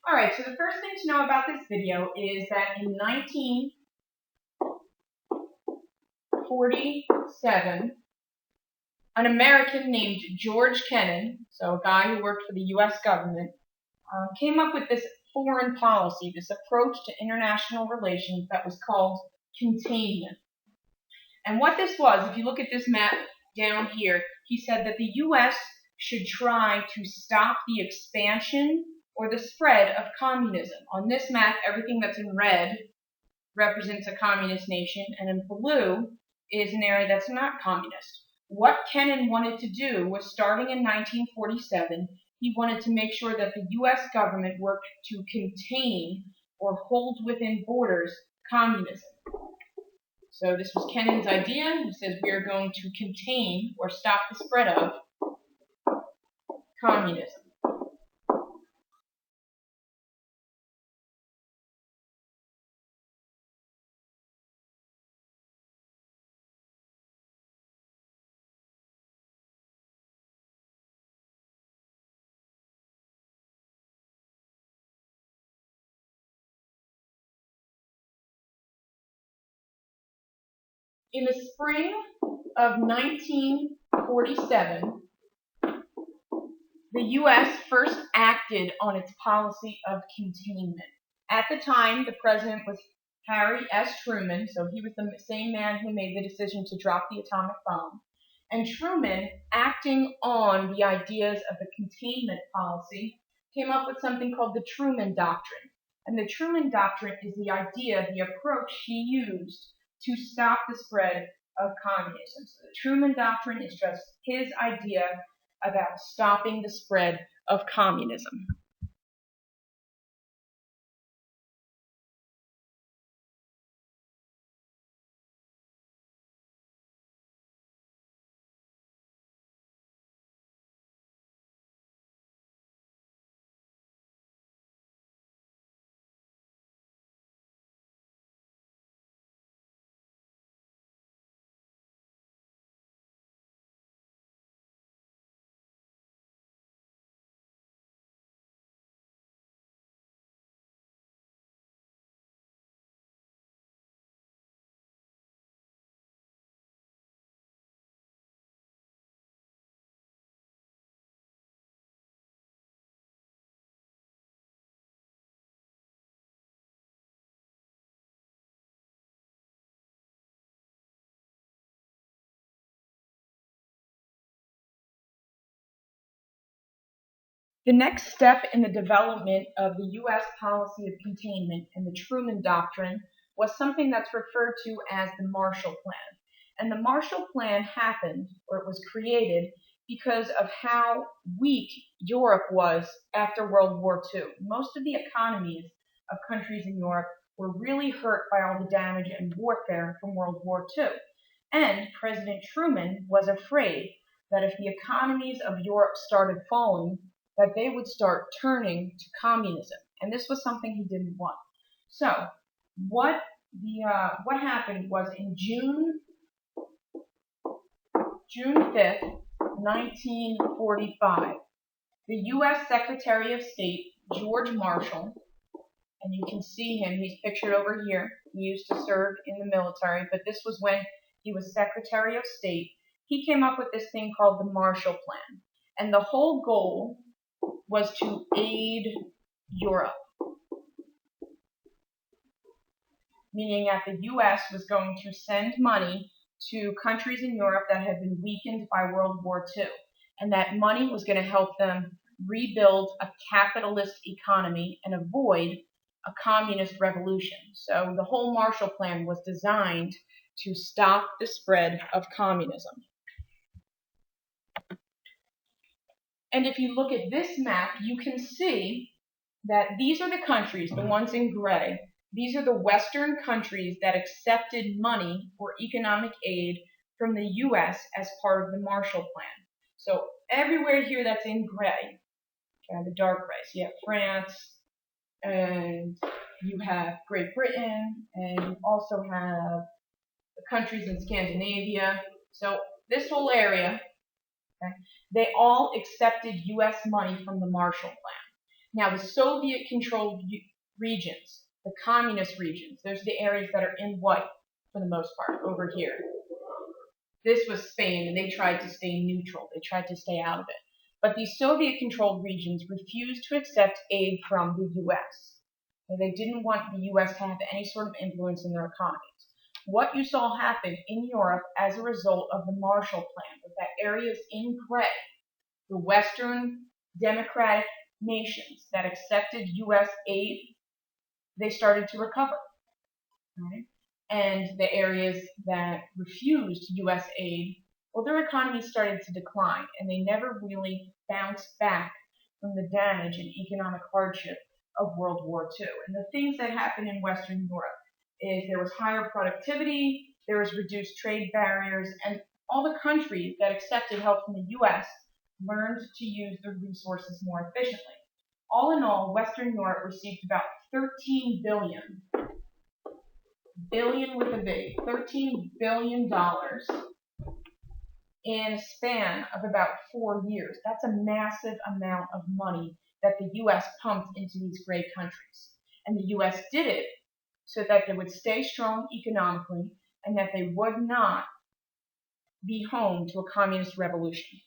Alright, so the first thing to know about this video is that in 1947, an American named George Kennan, so a guy who worked for the U.S. government, came up with this foreign policy, this approach to international relations that was called containment. And what this was, if you look at this map down here, he said that the U.S. should try to stop the expansion or the spread of communism. On this map, everything that's in red represents a communist nation, and in blue is an area that's not communist. What Kennan wanted to do was, starting in 1947, he wanted to make sure that the U.S. government worked to contain or hold within borders communism. So this was Kennan's idea. He says we are going to contain or stop the spread of communism. In the spring of 1947, the U.S. first acted on its policy of containment. At the time, the president was Harry S. Truman, so he was the same man who made the decision to drop the atomic bomb. And Truman, acting on the ideas of the containment policy, came up with something called the Truman Doctrine. And the Truman Doctrine is the idea, the approach he used to stop the spread of communism. So the Truman Doctrine is just his idea about stopping the spread of communism. The next step in the development of the U.S. policy of containment and the Truman Doctrine was something that's referred to as the Marshall Plan. And the Marshall Plan happened, or it was created, because of how weak Europe was after World War II. Most of the economies of countries in Europe were really hurt by all the damage and warfare from World War II. And President Truman was afraid that if the economies of Europe started falling, that they would start turning to communism, and this was something he didn't want. So, what happened was in June 5th, 1945, the U.S. Secretary of State George Marshall, and you can see him, he's pictured over here. He used to serve in the military, but this was when he was Secretary of State. He came up with this thing called the Marshall Plan, and the whole goal was to aid Europe, meaning that the U.S. was going to send money to countries in Europe that had been weakened by World War II, and that money was going to help them rebuild a capitalist economy and avoid a communist revolution. So the whole Marshall Plan was designed to stop the spread of communism. And if you look at this map, you can see that these are the countries, the ones in gray. These are the Western countries that accepted money or economic aid from the U.S. as part of the Marshall Plan. So everywhere here that's in gray, the dark gray, so you have France, and you have Great Britain, and you also have the countries in Scandinavia. So this whole area, okay, they all accepted U.S. money from the Marshall Plan. Now, the Soviet-controlled regions, the communist regions, those are the areas that are in white for the most part over here. This was Spain, and they tried to stay neutral. They tried to stay out of it. But these Soviet-controlled regions refused to accept aid from the U.S. They didn't want the U.S. to have any sort of influence in their economies. What you saw happen in Europe as a result of the Marshall Plan, with that areas in gray, the Western democratic nations that accepted U.S. aid, they started to recover. Right? And the areas that refused U.S. aid, well, their economies started to decline, and they never really bounced back from the damage and economic hardship of World War II. And the things that happened in Western Europe is there was higher productivity, there was reduced trade barriers, and all the countries that accepted help from the U.S. learned to use their resources more efficiently. All in all, Western Europe received about $13 billion with a B, $13 billion in a span of about 4 years. That's a massive amount of money that the U.S. pumped into these great countries. And the U.S. did it so that they would stay strong economically and that they would not be home to a communist revolution.